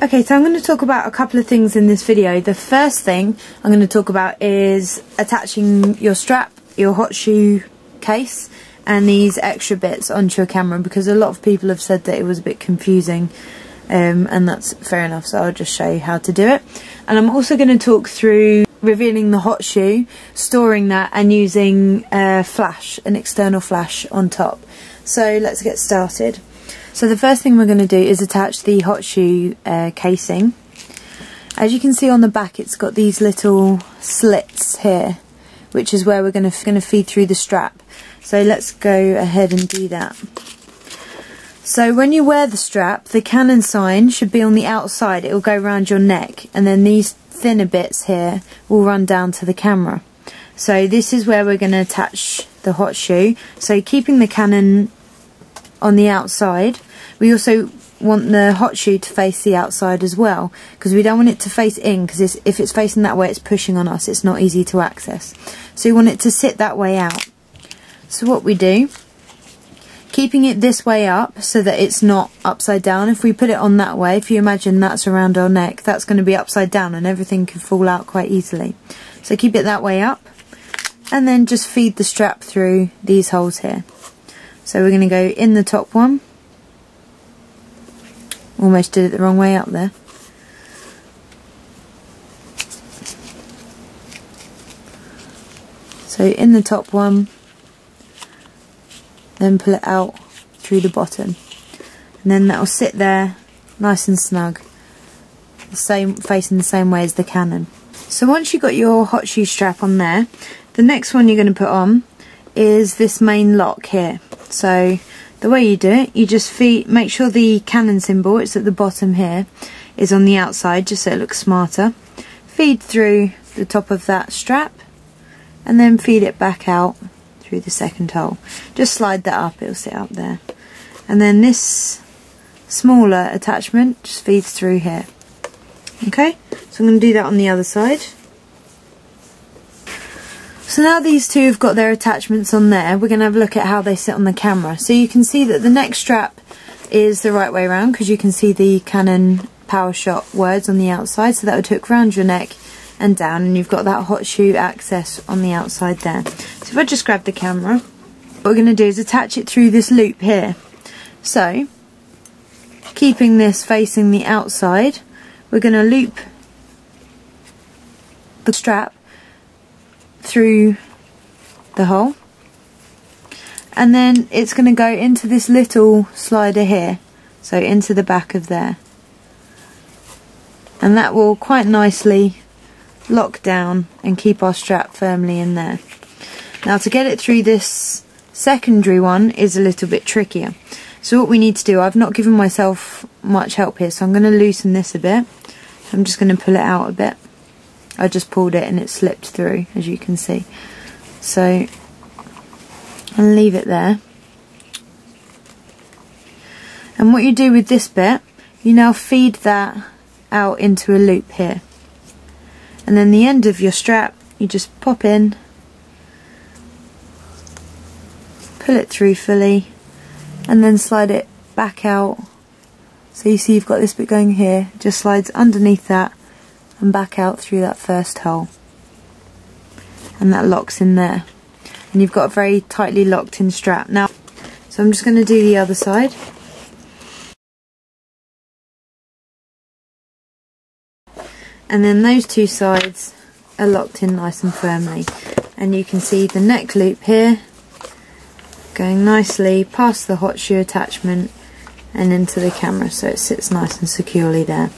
Okay, so I'm going to talk about a couple of things in this video. The first thing I'm going to talk about is attaching your strap, your hot shoe case, and these extra bits onto your camera, because a lot of people have said that it was a bit confusing, and that's fair enough, so I'll just show you how to do it. And I'm also going to talk through revealing the hot shoe, storing that, and using a flash, an external flash on top. So let's get started. So the first thing we're going to do is attach the hot shoe casing. As you can see on the back, it's got these little slits here, which is where we're going to feed through the strap. So let's go ahead and do that. So when you wear the strap, the Canon sign should be on the outside. It will go around your neck, and then these thinner bits here will run down to the camera. So this is where we're going to attach the hot shoe. So keeping the Canon on the outside, we also want the hot shoe to face the outside as well, because we don't want it to face in, because if it's facing that way, it's pushing on us, it's not easy to access. So we want it to sit that way out. So what we do, keeping it this way up so that it's not upside down. If we put it on that way, if you imagine that's around our neck, that's going to be upside down and everything can fall out quite easily. So keep it that way up, and then just feed the strap through these holes here. So we're going to go in the top one. Almost did it the wrong way up there. So in the top one, then pull it out through the bottom, and then that will sit there nice and snug, facing the same way as the Canon. So once you've got your hot shoe strap on there, the next one you're going to put on is this main lock here. So the way you do it, you just make sure the Canon symbol, it's at the bottom here, is on the outside, just so it looks smarter. Feed through the top of that strap, and then feed it back out through the second hole. Just slide that up, it'll sit up there. And then this smaller attachment just feeds through here. Okay, so I'm going to do that on the other side. So now these two have got their attachments on there, we're going to have a look at how they sit on the camera. So you can see that the neck strap is the right way around, because you can see the Canon Powershot words on the outside, so that would hook around your neck and down, and you've got that hot shoe access on the outside there. So if I just grab the camera, what we're going to do is attach it through this loop here. So keeping this facing the outside, we're going to loop the strap through the hole, and then it's going to go into this little slider here, so into the back of there, and that will quite nicely lock down and keep our strap firmly in there. Now to get it through this secondary one is a little bit trickier. So what we need to do, I've not given myself much help here, so I'm going to loosen this a bit. I'm just going to pull it out a bit. I just pulled it and it slipped through, as you can see. So I'll leave it there. And what you do with this bit, you now feed that out into a loop here. And then the end of your strap, you just pop in, pull it through fully, and then slide it back out. So you see you've got this bit going here, it just slides underneath that and back out through that first hole, and that locks in there, and you've got a very tightly locked in strap. Now, so I'm just going to do the other side. And then those two sides are locked in nice and firmly, and you can see the neck loop here going nicely past the hot shoe attachment and into the camera, so it sits nice and securely there.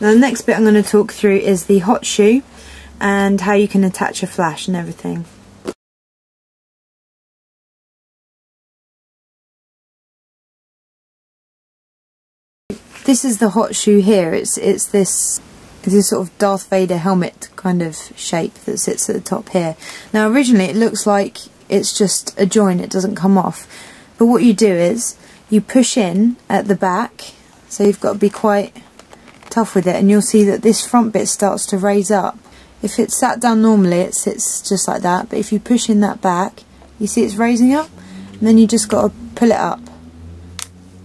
Now the next bit I'm going to talk through is the hot shoe and how you can attach a flash and everything. This is the hot shoe here. It's this sort of Darth Vader helmet kind of shape that sits at the top here. Now originally it looks like it's just a join, it doesn't come off, but what you do is you push in at the back, so you've got to be quite tough with it, and you'll see that this front bit starts to raise up. If it's sat down normally it sits just like that, but if you push in that back, you see it's raising up, and then you just got to pull it up,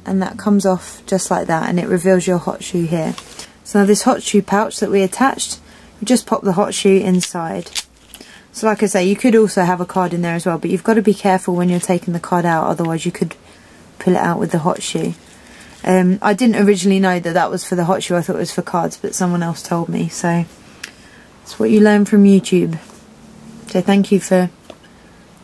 and that comes off just like that, and it reveals your hot shoe here. So now this hot shoe pouch that we attached, we just pop the hot shoe inside. So like I say, you could also have a card in there as well, but you've got to be careful when you're taking the card out, otherwise you could pull it out with the hot shoe. I didn't originally know that that was for the hot shoe, I thought it was for cards, but someone else told me, so it's what you learn from YouTube. So thank you for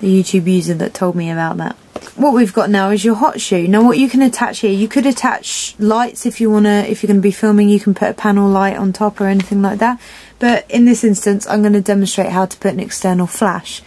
the YouTube user that told me about that. What we've got now is your hot shoe. Now what you can attach here, you could attach lights if you're going to be filming, you can put a panel light on top or anything like that. But in this instance, I'm going to demonstrate how to put an external flash.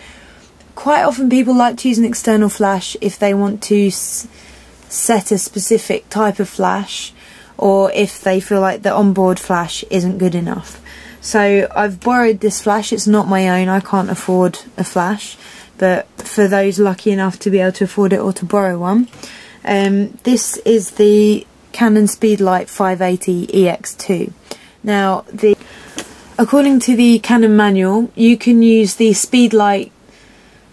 Quite often people like to use an external flash if they want to set a specific type of flash, or if they feel like the onboard flash isn't good enough. So I've borrowed this flash, it's not my own, I can't afford a flash, but for those lucky enough to be able to afford it or to borrow one, this is the Canon Speedlight 580 EX2. Now, according to the Canon manual, you can use the Speedlight,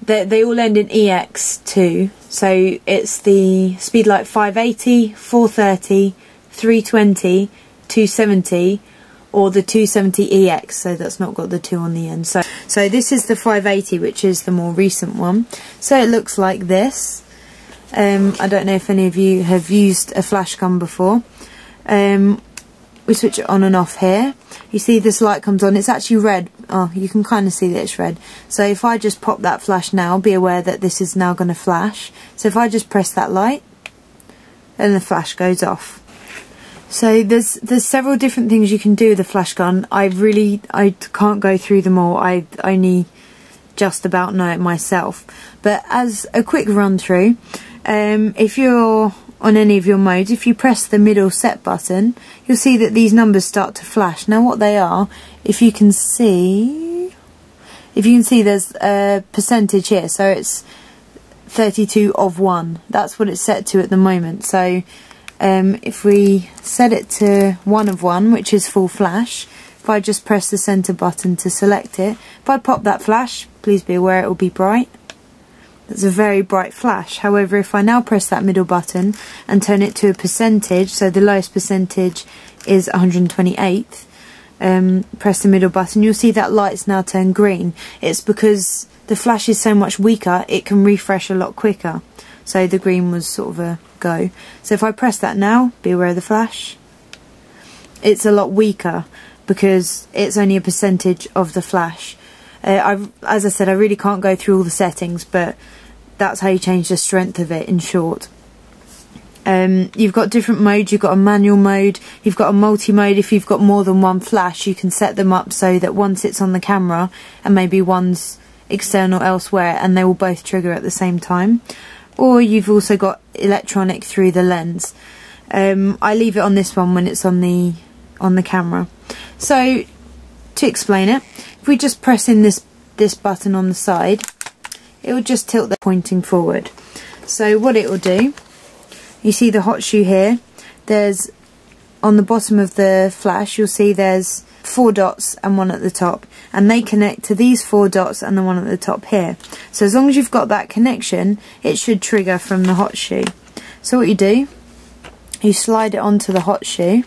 they all end in EX2, so it's the Speedlight 580, 430, 320, 270, or the 270EX, so that's not got the 2 on the end. So this is the 580, which is the more recent one. So it looks like this. I don't know if any of you have used a flash gun before. We switch it on and off here. You see this light comes on, it's actually red. Oh, you can kind of see that it's red. So if I just pop that flash now, be aware that this is now going to flash. So if I just press that light, then the flash goes off. So there's several different things you can do with the flash gun. I can't go through them all. I only just about know it myself. But as a quick run through, if you're on any of your modes, if you press the middle set button, you'll see that these numbers start to flash. Now what they are, if you can see there's a percentage here, so it's 32 of 1. That's what it's set to at the moment. So if we set it to 1 of 1, which is full flash, if I just press the center button to select it, if I pop that flash, please be aware it will be bright. That's a very bright flash. However, if I now press that middle button and turn it to a percentage, so the lowest percentage is 128th, press the middle button, you'll see that light's now turned green. It's because the flash is so much weaker, it can refresh a lot quicker. So the green was sort of a go. So if I press that now, be aware of the flash. It's a lot weaker because it's only a percentage of the flash. As I said, I really can't go through all the settings, but that's how you change the strength of it in short. You've got different modes. You've got a manual mode, you've got a multi-mode. If you've got more than one flash, you can set them up so that one sits on the camera and maybe one's external elsewhere, and they will both trigger at the same time. Or you've also got electronic through the lens. I leave it on this one when it's on the camera. So to explain it, if we just press in this button on the side, it will just tilt the pointing forward. So what it will do, you see the hot shoe here, there's on the bottom of the flash, you'll see there's 4 dots and 1 at the top, and they connect to these 4 dots and the 1 at the top here. So as long as you've got that connection, it should trigger from the hot shoe. So what you do, you slide it onto the hot shoe,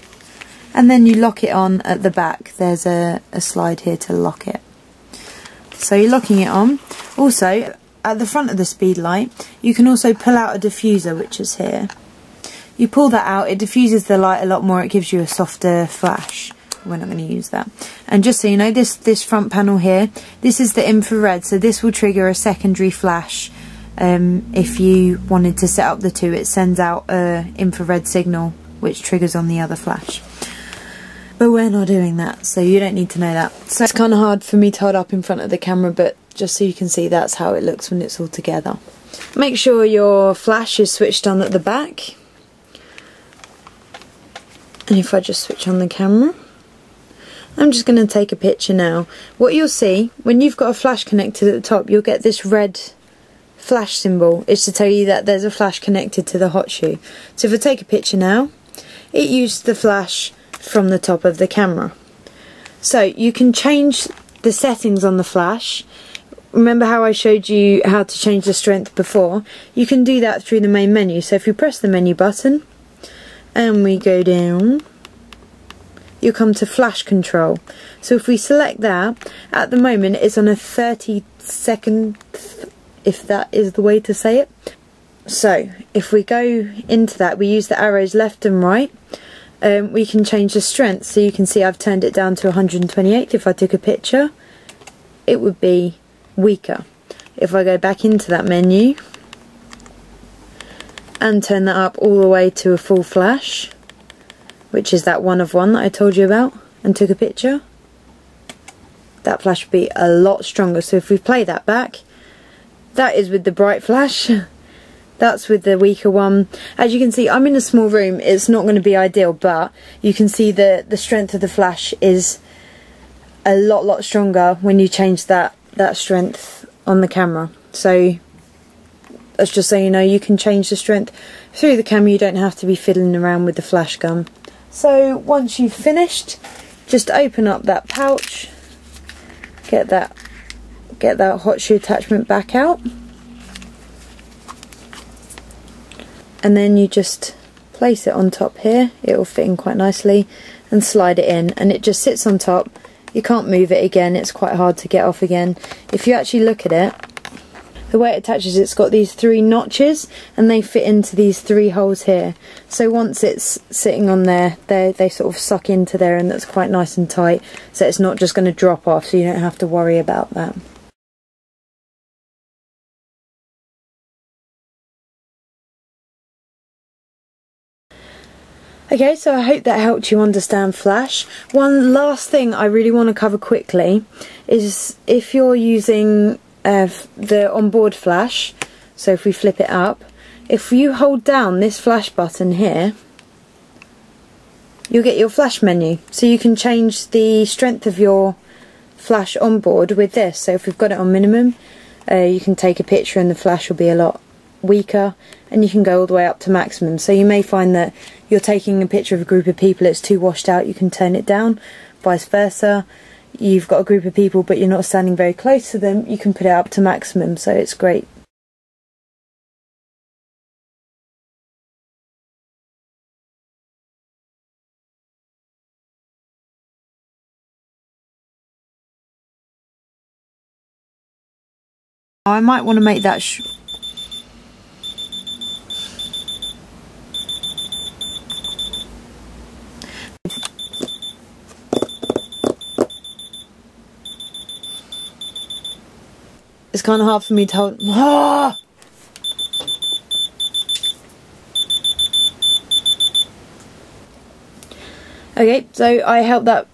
and then you lock it on at the back. There's a slide here to lock it. So you're locking it on. Also, at the front of the Speedlight, you can also pull out a diffuser, which is here. You pull that out, it diffuses the light a lot more, it gives you a softer flash. We're not going to use that. And just so you know, this front panel here, this is the infrared, so this will trigger a secondary flash. If you wanted to set up the two, it sends out an infrared signal which triggers on the other flash. But we're not doing that, so you don't need to know that. So it's kind of hard for me to hold up in front of the camera, but just so you can see, that's how it looks when it's all together. Make sure your flash is switched on at the back. And if I just switch on the camera, I'm just going to take a picture now. What you'll see, when you've got a flash connected at the top, you'll get this red flash symbol. It's to tell you that there's a flash connected to the hot shoe. So if I take a picture now, it used the flash from the top of the camera. So you can change the settings on the flash. Remember how I showed you how to change the strength before? You can do that through the main menu. So if you press the menu button and we go down, you'll come to flash control. So if we select that, at the moment it's on a 30-second, if that is the way to say it. So if we go into that, we use the arrows left and right. We can change the strength, so you can see I've turned it down to 128. If I took a picture, it would be weaker. If I go back into that menu and turn that up all the way to a full flash, which is that 1 of 1 that I told you about, and took a picture, that flash would be a lot stronger. So if we play that back, that is with the bright flash, that's with the weaker one. As you can see, I'm in a small room, it's not going to be ideal, but you can see the strength of the flash is a lot stronger when you change that strength on the camera. So that's just so you know, you can change the strength through the camera, you don't have to be fiddling around with the flash gun. So once you've finished, just open up that pouch, get that hot shoe attachment back out, and then you just place it on top here. It will fit in quite nicely, and slide it in, and it just sits on top. You can't move it again, it's quite hard to get off again. If you actually look at it, the way it attaches, it's got these 3 notches and they fit into these 3 holes here. So once it's sitting on there, they sort of suck into there, and that's quite nice and tight, so it's not just going to drop off, so you don't have to worry about that. Okay, so I hope that helped you understand flash. One last thing I really want to cover quickly is if you're using the onboard flash, so if we flip it up, if you hold down this flash button here, you'll get your flash menu, so you can change the strength of your flash onboard with this. So if we've got it on minimum, you can take a picture and the flash will be a lot weaker, and you can go all the way up to maximum. So you may find that you're taking a picture of a group of people, it's too washed out, you can turn it down. Vice versa, you've got a group of people but you're not standing very close to them, you can put it up to maximum, so it's great. I might want to make that it's kind of hard for me to hold. Okay, so I held that